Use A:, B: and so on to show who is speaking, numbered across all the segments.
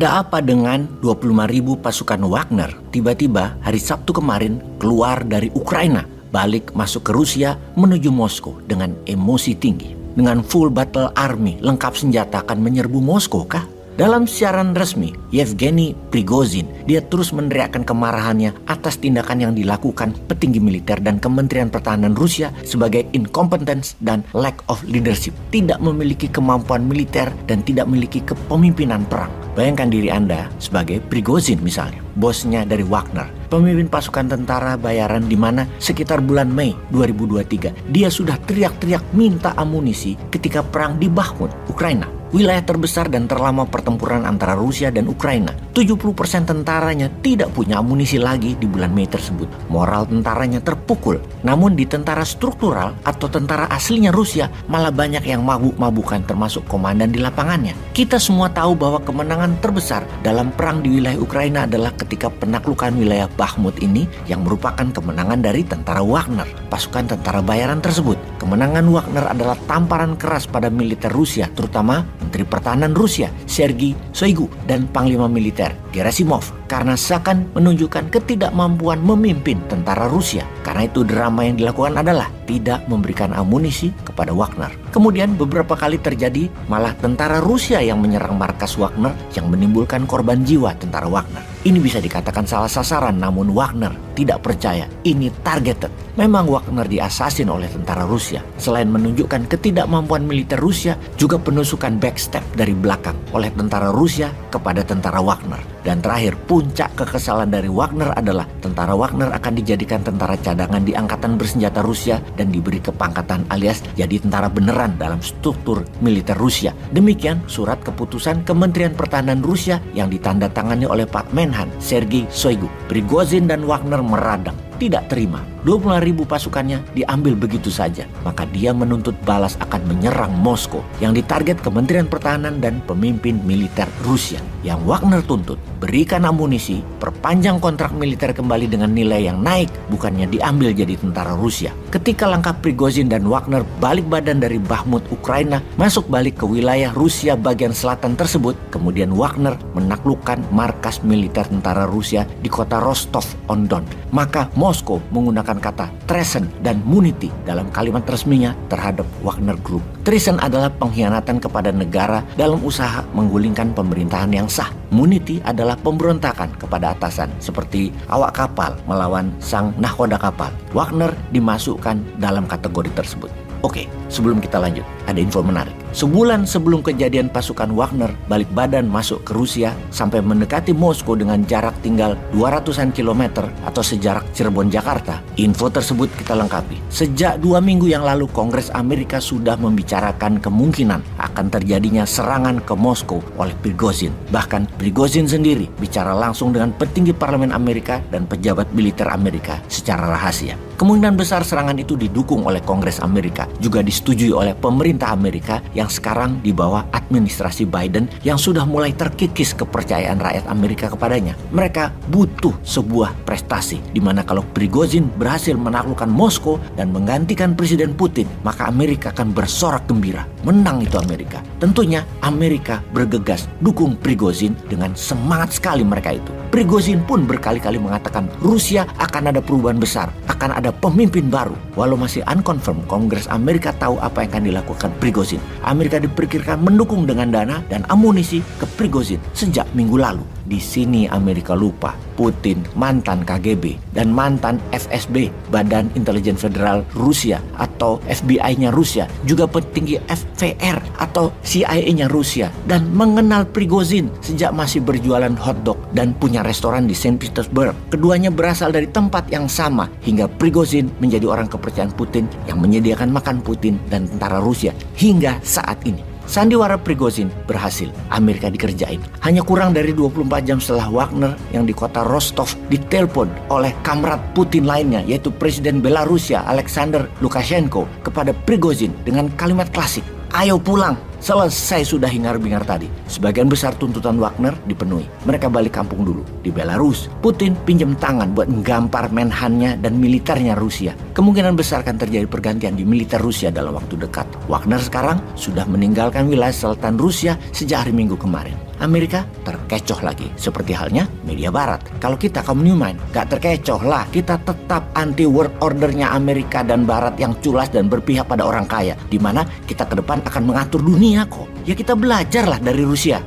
A: Ada apa dengan 25.000 pasukan Wagner tiba-tiba hari Sabtu kemarin keluar dari Ukraina, balik masuk ke Rusia menuju Moskow dengan emosi tinggi. Dengan full battle army lengkap senjata akan menyerbu Moskow kah? Dalam siaran resmi, Yevgeny Prigozhin, dia terus meneriakkan kemarahannya atas tindakan yang dilakukan petinggi militer dan Kementerian Pertahanan Rusia sebagai incompetence dan lack of leadership, tidak memiliki kemampuan militer dan tidak memiliki kepemimpinan perang. Bayangkan diri Anda sebagai Prigozhin misalnya, bosnya dari Wagner, pemimpin pasukan tentara bayaran di mana sekitar bulan Mei 2023 dia sudah teriak-teriak minta amunisi ketika perang di Bakhmut, Ukraina. Wilayah terbesar dan terlama pertempuran antara Rusia dan Ukraina. 70% tentaranya tidak punya amunisi lagi di bulan Mei tersebut. Moral tentaranya terpukul. Namun di tentara struktural atau tentara aslinya Rusia malah banyak yang mabuk-mabukan termasuk komandan di lapangannya. Kita semua tahu bahwa kemenangan terbesar dalam perang di wilayah Ukraina adalah ketika penaklukan wilayah Bakhmut ini yang merupakan kemenangan dari tentara Wagner, pasukan tentara bayaran tersebut. Kemenangan Wagner adalah tamparan keras pada militer Rusia, terutama Menteri Pertahanan Rusia Sergei Shoigu dan Panglima Militer Gerasimov, karena seakan menunjukkan ketidakmampuan memimpin tentara Rusia. Karena itu drama yang dilakukan adalah tidak memberikan amunisi kepada Wagner. Kemudian beberapa kali terjadi malah tentara Rusia yang menyerang markas Wagner yang menimbulkan korban jiwa tentara Wagner. Ini bisa dikatakan salah sasaran, namun Wagner tidak percaya ini targeted. Memang Wagner diasasin oleh tentara Rusia. Selain menunjukkan ketidakmampuan militer Rusia, juga penusukan backstep dari belakang oleh tentara Rusia kepada tentara Wagner. Dan terakhir, puncak kekesalan dari Wagner adalah tentara Wagner akan dijadikan tentara cadangan di angkatan bersenjata Rusia dan diberi kepangkatan alias jadi tentara beneran dalam struktur militer Rusia. Demikian surat keputusan Kementerian Pertahanan Rusia yang ditandatangani oleh Pak Menhan Sergei Shoigu. Prigozhin dan Wagner meradang, tidak terima 25.000 pasukannya diambil begitu saja. Maka dia menuntut balas akan menyerang Moskow yang ditarget Kementerian Pertahanan dan pemimpin militer Rusia. Yang Wagner tuntut, berikan amunisi, perpanjang kontrak militer kembali dengan nilai yang naik, bukannya diambil jadi tentara Rusia. Ketika langkah Prigozhin dan Wagner balik badan dari Bakhmut, Ukraina, masuk balik ke wilayah Rusia bagian selatan tersebut, kemudian Wagner menaklukkan markas militer tentara Rusia di kota Rostov-on-Don. Maka Moskow menggunakan kata treason dan munity dalam kalimat resminya terhadap Wagner Group. Treason adalah pengkhianatan kepada negara dalam usaha menggulingkan pemerintahan yang sah. Munity adalah pemberontakan kepada atasan seperti awak kapal melawan sang nahkoda kapal. Wagner dimasukkan dalam kategori tersebut. Oke, sebelum kita lanjut, ada info menarik. Sebulan sebelum kejadian pasukan Wagner balik badan masuk ke Rusia sampai mendekati Moskow dengan jarak tinggal 200-an kilometer atau sejarak Cirebon Jakarta, info tersebut kita lengkapi. Sejak 2 minggu yang lalu, Kongres Amerika sudah membicarakan kemungkinan akan terjadinya serangan ke Moskow oleh Prigozhin. Bahkan Prigozhin sendiri bicara langsung dengan petinggi parlemen Amerika dan pejabat militer Amerika secara rahasia. Kemungkinan besar serangan itu didukung oleh Kongres Amerika, juga disetujui oleh pemerintah Amerika yang sekarang di bawah administrasi Biden yang sudah mulai terkikis kepercayaan rakyat Amerika kepadanya. Mereka butuh sebuah prestasi, di mana kalau Prigozhin berhasil menaklukkan Moskow dan menggantikan Presiden Putin, maka Amerika akan bersorak gembira. Menang itu Amerika. Tentunya Amerika bergegas dukung Prigozhin dengan semangat sekali mereka itu. Prigozhin pun berkali-kali mengatakan Rusia akan ada perubahan besar, akan ada pemimpin baru. Walau masih unconfirmed, Kongres Amerika tahu apa yang akan dilakukan Prigozhin. Amerika diperkirakan mendukung dengan dana dan amunisi ke Prigozhin sejak minggu lalu. Di sini Amerika lupa Putin mantan KGB dan mantan FSB, Badan Intelijen Federal Rusia atau FBI-nya Rusia, juga petinggi FVR atau CIA-nya Rusia, dan mengenal Prigozhin sejak masih berjualan hotdog dan punya restoran di Saint Petersburg. Keduanya berasal dari tempat yang sama hingga Prigozhin menjadi orang kepercayaan Putin yang menyediakan makan Putin dan tentara Rusia hingga saat ini. Sandiwara Prigozhin berhasil, Amerika dikerjain. Hanya kurang dari 24 jam setelah Wagner yang di kota Rostov ditelepon oleh kamrat Putin lainnya, yaitu Presiden Belarusia Alexander Lukashenko kepada Prigozhin dengan kalimat klasik, "Ayo pulang, selesai sudah hingar-bingar tadi." Sebagian besar tuntutan Wagner dipenuhi. Mereka balik kampung dulu. Di Belarus, Putin pinjam tangan buat menggampar menhannya dan militernya Rusia. Kemungkinan besar akan terjadi pergantian di militer Rusia dalam waktu dekat. Wagner sekarang sudah meninggalkan wilayah selatan Rusia sejak hari Minggu kemarin. Amerika terkecoh lagi, seperti halnya media barat. Kalau kita kaum Newmind gak terkecoh lah, kita tetap anti world ordernya Amerika dan barat yang culas dan berpihak pada orang kaya, dimana kita ke depan akan mengatur dunia kok. Ya kita belajarlah dari Rusia.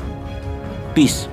A: Peace.